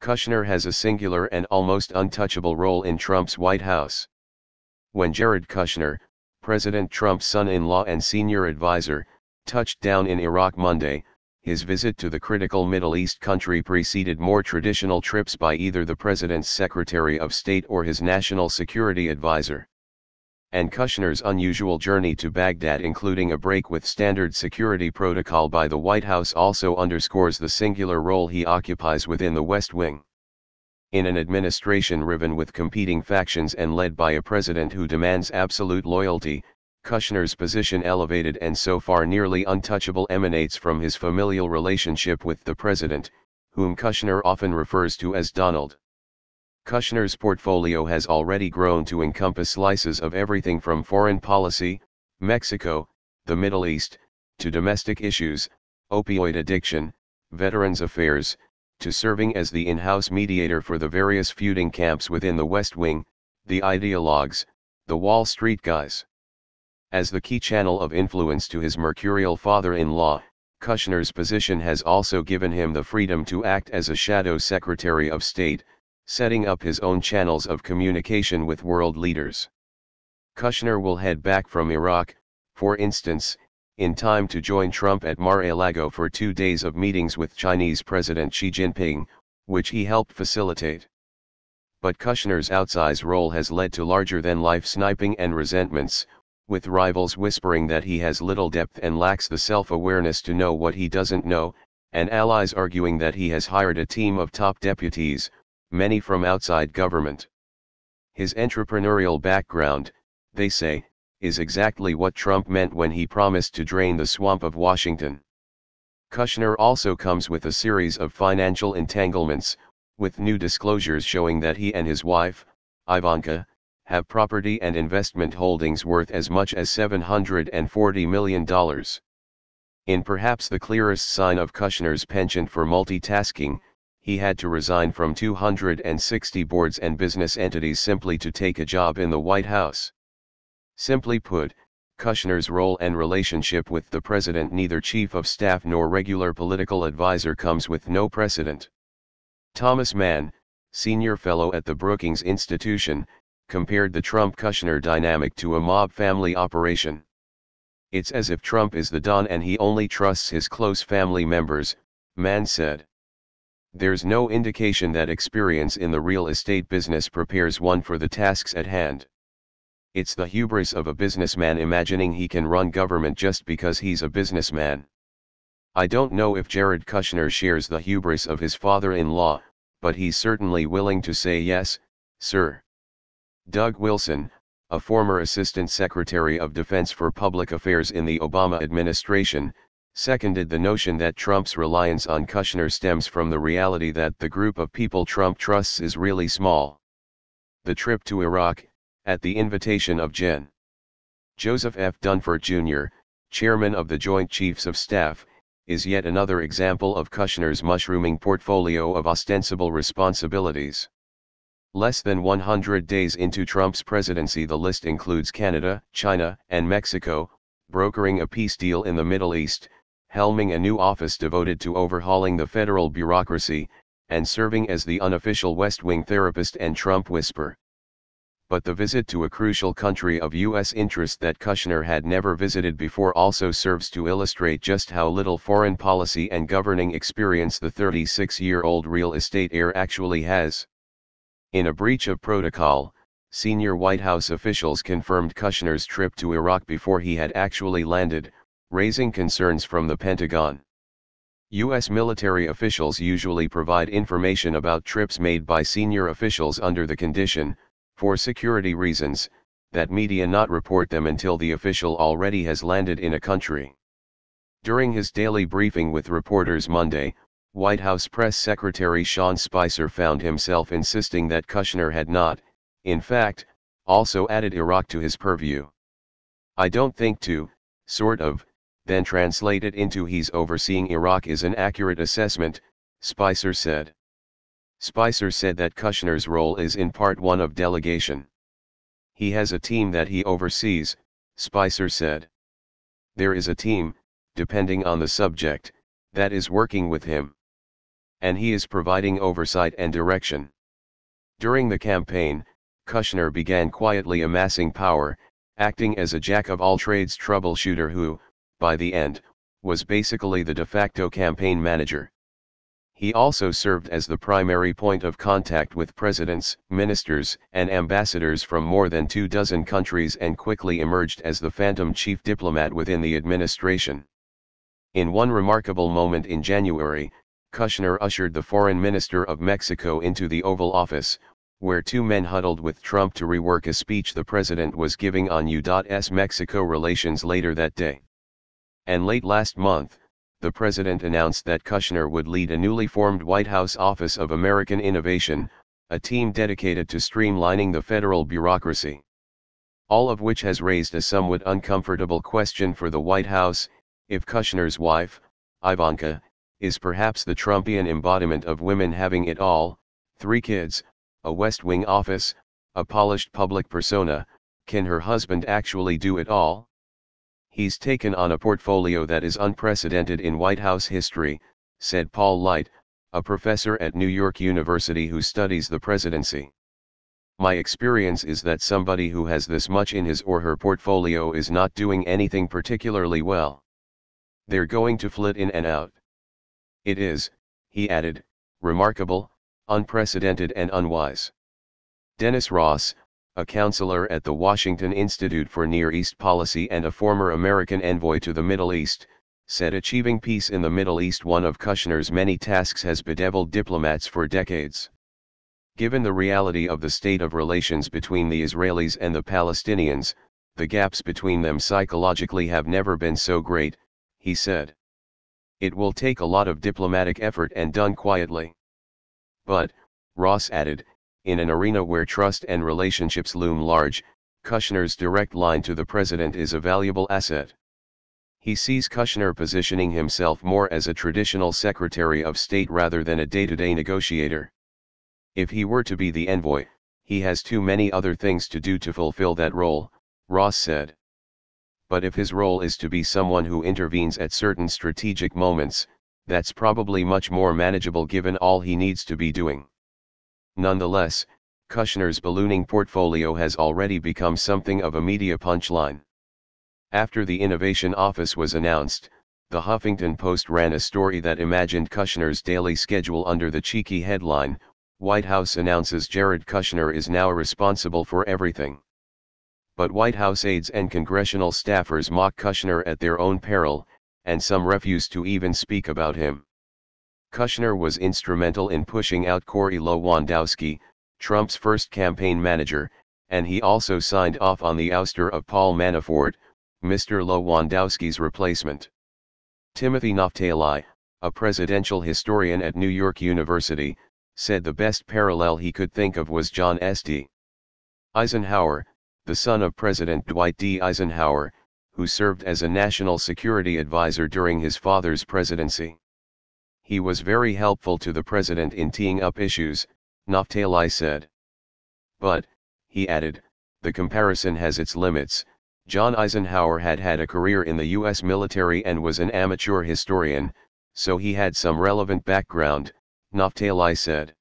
Kushner has a singular and almost untouchable role in Trump's White House. When Jared Kushner, President Trump's son-in-law and senior advisor, touched down in Iraq Monday, his visit to the critical Middle East country preceded more traditional trips by either the president's Secretary of State or his national security advisor. And Kushner's unusual journey to Baghdad, including a break with standard security protocol by the White House, also underscores the singular role he occupies within the West Wing. In an administration riven with competing factions and led by a president who demands absolute loyalty, Kushner's position, elevated and so far nearly untouchable, emanates from his familial relationship with the president, whom Kushner often refers to as Donald. Kushner's portfolio has already grown to encompass slices of everything from foreign policy, Mexico, the Middle East, to domestic issues, opioid addiction, veterans affairs, to serving as the in-house mediator for the various feuding camps within the West Wing, the ideologues, the Wall Street guys. As the key channel of influence to his mercurial father-in-law, Kushner's position has also given him the freedom to act as a shadow Secretary of State, setting up his own channels of communication with world leaders. Kushner will head back from Iraq, for instance, in time to join Trump at Mar-a-Lago for 2 days of meetings with Chinese President Xi Jinping, which he helped facilitate. But Kushner's outsized role has led to larger-than-life sniping and resentments, with rivals whispering that he has little depth and lacks the self-awareness to know what he doesn't know, and allies arguing that he has hired a team of top deputies, many from outside government. His entrepreneurial background, they say, is exactly what Trump meant when he promised to drain the swamp of Washington. Kushner also comes with a series of financial entanglements, with new disclosures showing that he and his wife, Ivanka, have property and investment holdings worth as much as $740 million. In perhaps the clearest sign of Kushner's penchant for multitasking, he had to resign from 260 boards and business entities simply to take a job in the White House. Simply put, Kushner's role and relationship with the president, neither chief of staff nor regular political advisor, comes with no precedent. Thomas Mann, senior fellow at the Brookings Institution, compared the Trump-Kushner dynamic to a mob family operation. It's as if Trump is the Don and he only trusts his close family members, Mann said. There's no indication that experience in the real estate business prepares one for the tasks at hand. It's the hubris of a businessman imagining he can run government just because he's a businessman. I don't know if Jared Kushner shares the hubris of his father-in-law, but he's certainly willing to say yes, sir. Doug Wilson, a former Assistant Secretary of Defense for Public Affairs in the Obama administration, seconded the notion that Trump's reliance on Kushner stems from the reality that the group of people Trump trusts is really small. The trip to Iraq, at the invitation of Gen. Joseph F. Dunford Jr., chairman of the Joint Chiefs of Staff, is yet another example of Kushner's mushrooming portfolio of ostensible responsibilities. Less than 100 days into Trump's presidency, the list includes Canada, China, and Mexico, brokering a peace deal in the Middle East, helming a new office devoted to overhauling the federal bureaucracy, and serving as the unofficial West Wing therapist and Trump whisper. But the visit to a crucial country of U.S. interest that Kushner had never visited before also serves to illustrate just how little foreign policy and governing experience the 36-year-old real estate heir actually has. In a breach of protocol, senior White House officials confirmed Kushner's trip to Iraq before he had actually landed, raising concerns from the Pentagon. U.S. military officials usually provide information about trips made by senior officials under the condition, for security reasons, that media not report them until the official already has landed in a country. During his daily briefing with reporters Monday, White House Press Secretary Sean Spicer found himself insisting that Kushner had not, in fact, also added Iraq to his purview. I don't think to, sort of, then translate it into he's overseeing Iraq is an accurate assessment, Spicer said. Spicer said that Kushner's role is in part one of delegation. He has a team that he oversees, Spicer said. There is a team, depending on the subject, that is working with him. and he is providing oversight and direction. During the campaign, Kushner began quietly amassing power, acting as a jack-of-all-trades troubleshooter who, by the end, was basically the de facto campaign manager. He also served as the primary point of contact with presidents, ministers, and ambassadors from more than 24 countries and quickly emerged as the phantom chief diplomat within the administration. In one remarkable moment in January, Kushner ushered the foreign minister of Mexico into the Oval Office, where two men huddled with Trump to rework a speech the president was giving on U.S.-Mexico relations later that day. And late last month, the president announced that Kushner would lead a newly formed White House Office of American Innovation, a team dedicated to streamlining the federal bureaucracy. All of which has raised a somewhat uncomfortable question for the White House: if Kushner's wife, Ivanka, is perhaps the Trumpian embodiment of women having it all, 3 kids, a West Wing office, a polished public persona, can her husband actually do it all? He's taken on a portfolio that is unprecedented in White House history, said Paul Light, a professor at New York University who studies the presidency. My experience is that somebody who has this much in his or her portfolio is not doing anything particularly well. They're going to flit in and out. It is, he added, remarkable, unprecedented and unwise. Dennis Ross, a counselor at the Washington Institute for Near East Policy and a former American envoy to the Middle East, said achieving peace in the Middle East, one of Kushner's many tasks, has bedeviled diplomats for decades. Given the reality of the state of relations between the Israelis and the Palestinians, the gaps between them psychologically have never been so great, he said. It will take a lot of diplomatic effort and done quietly. But, Ross added, in an arena where trust and relationships loom large, Kushner's direct line to the president is a valuable asset. He sees Kushner positioning himself more as a traditional Secretary of State rather than a day-to-day negotiator. If he were to be the envoy, he has too many other things to do to fulfill that role, Ross said. But if his role is to be someone who intervenes at certain strategic moments, that's probably much more manageable given all he needs to be doing. Nonetheless, Kushner's ballooning portfolio has already become something of a media punchline. After the Innovation Office was announced, the Huffington Post ran a story that imagined Kushner's daily schedule under the cheeky headline, "White House announces Jared Kushner is now responsible for everything." But White House aides and congressional staffers mock Kushner at their own peril, and some refuse to even speak about him. Kushner was instrumental in pushing out Corey Lewandowski, Trump's first campaign manager, and he also signed off on the ouster of Paul Manafort, Mr. Lewandowski's replacement. Timothy Naftali, a presidential historian at New York University, said the best parallel he could think of was John S.D. Eisenhower, the son of President Dwight D. Eisenhower, who served as a national security advisor during his father's presidency. He was very helpful to the president in teeing up issues, Naftali said. But, he added, the comparison has its limits. John Eisenhower had had a career in the U.S. military and was an amateur historian, so he had some relevant background, Naftali said.